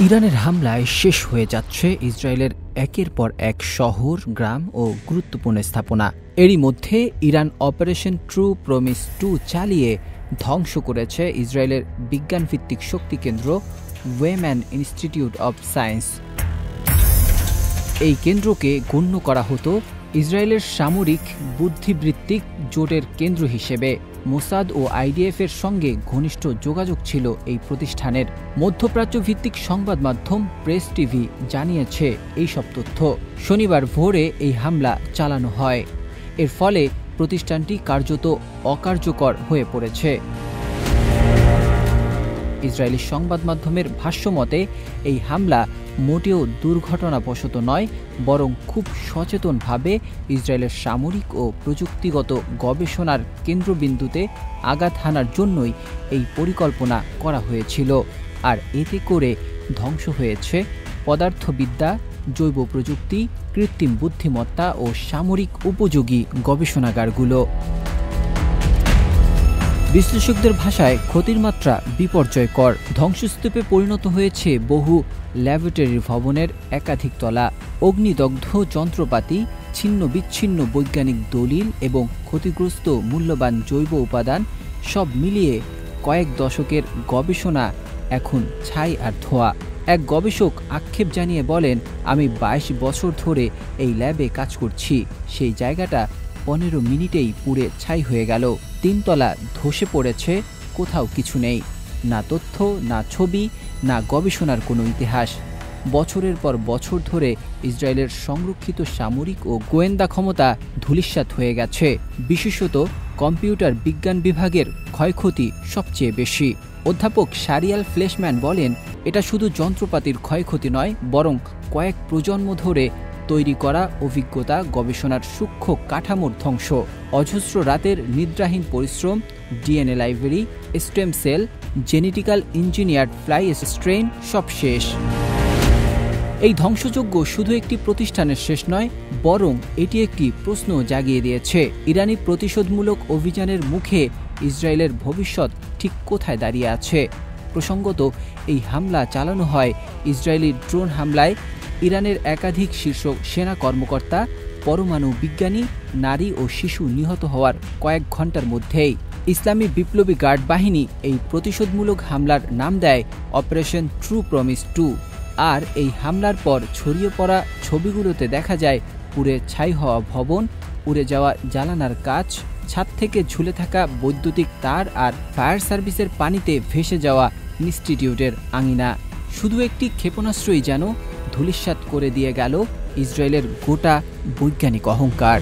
ইরানের হামলায় শেষ হয়ে যাচ্ছে ইসরায়েলের একের পর এক শহর, গ্রাম ও গুরুত্বপূর্ণ স্থাপনা। এরই মধ্যে ইরান অপারেশন ট্রু প্রমিস 2 চালিয়ে ধ্বংস করেছে ইসরায়েলের বিজ্ঞানভিত্তিক শক্তি কেন্দ্র ওয়েম্যান ইনস্টিটিউট অব সায়েন্স। এই কেন্দ্রকে গণ্য করা হতো ইসরায়েলের সামরিক বুদ্ধিবৃত্তিক জোটের কেন্দ্র হিসেবে। মোসাদ ও আইডিএফের সঙ্গে ঘনিষ্ঠ যোগাযোগ ছিল এই প্রতিষ্ঠানের। মধ্যপ্রাচ্য ভিত্তিক সংবাদ মাধ্যম প্রেস টিভি জানিয়েছে এইসব তথ্য। শনিবার ভোরে এই হামলা চালানো হয়। এর ফলে প্রতিষ্ঠানটি কার্যত অকার্যকর হয়ে পড়েছে। ইসরায়েলি সংবাদ মাধ্যমের ভাষ্যমতে এই হামলা মোটেও দুর্ঘটনাবশত নয়, বরং খুব সচেতনভাবে ইসরায়েলের সামরিক ও প্রযুক্তিগত গবেষণার কেন্দ্রবিন্দুতে আঘাত হানার জন্যই এই পরিকল্পনা করা হয়েছিল। আর এতে করে ধ্বংস হয়েছে পদার্থবিদ্যা, জৈব প্রযুক্তি, কৃত্রিম বুদ্ধিমত্তা ও সামরিক উপযোগী গবেষণাগারগুলো। বিশ্লেষকদের ভাষায় ক্ষতির মাত্রা বিপর্যয়কর। ধ্বংসস্তূপে পরিণত হয়েছে বহু ল্যাবরেটরি ভবনের একাধিক তলা, অগ্নিদগ্ধ যন্ত্রপাতি, ছিন্ন বিচ্ছিন্ন বৈজ্ঞানিক দলিল এবং ক্ষতিগ্রস্ত মূল্যবান জৈব উপাদান, সব মিলিয়ে কয়েক দশকের গবেষণা এখন ছাই আর ধোঁয়া। এক গবেষক আক্ষেপ জানিয়ে বলেন, আমি 22 বছর ধরে এই ল্যাবে কাজ করছি। সেই জায়গাটা 15 মিনিটেই পুড়ে ছাই হয়ে গেল। 3 তলা ধসে পড়েছে, কোথাও কিছু নেই, না তথ্য, না ছবি, না গবেষণার কোনো ইতিহাস। বছরের পর বছর ধরে ইসরায়েলের সংরক্ষিত সামরিক ও গোয়েন্দা ক্ষমতা ধূলিসাৎ হয়ে গেছে। বিশেষত কম্পিউটার বিজ্ঞান বিভাগের ক্ষয়ক্ষতি সবচেয়ে বেশি। অধ্যাপক শারিয়াল ফ্লেশম্যান বলেন, এটা শুধু যন্ত্রপাতির ক্ষয়ক্ষতি নয়, বরং কয়েক প্রজন্ম ধরে তৈরি করা অভিজ্ঞতা, গবেষণার সূক্ষ্ম কাঠামোর ধ্বংস। অজস্র রাতের নিদ্রাহীন পরিশ্রম, DNA library, stem cell, genetical engineered fly strain সব শেষ। এই ধ্বংসযজ্ঞ শুধু একটি প্রতিষ্ঠানের শেষ নয়, বরং এটি একটি প্রশ্ন জাগিয়ে দিয়েছে। ইরানি প্রতিশোধমূলক অভিযানের মুখে ইসরায়েলের ভবিষ্যৎ ঠিক কোথায় দাঁড়িয়ে আছে? প্রসঙ্গত, এই হামলা চালানো হয় ইসরায়েলি ড্রোন হামলায় ইরানের একাধিক শীর্ষ সেনা কর্মকর্তা, পরমাণু বিজ্ঞানী, নারী ও শিশু নিহত হওয়ার কয়েক ঘন্টার মধ্যেই। ইসলামী বিপ্লবী গার্ড বাহিনী এই প্রতিশোধমূলক হামলার নাম দেয় অপারেশন ট্রু প্রমিস 2। আর এই হামলার পর ছড়িয়ে পড়া ছবিগুলোতে দেখা যায় পুড়ে ছাই হওয়া ভবন, উড়ে যাওয়া জানালার কাচ, ছাদ থেকে ঝুলে থাকা বৈদ্যুতিক তার আর ফায়ার সার্ভিসের পানিতে ভেসে যাওয়া ইনস্টিটিউটের আঙিনা। শুধু একটি ক্ষেপণাস্ত্রই যেন ধূলিসাৎ করে দিয়ে গেল ইসরায়েলের গোটা বৈজ্ঞানিক অহংকার।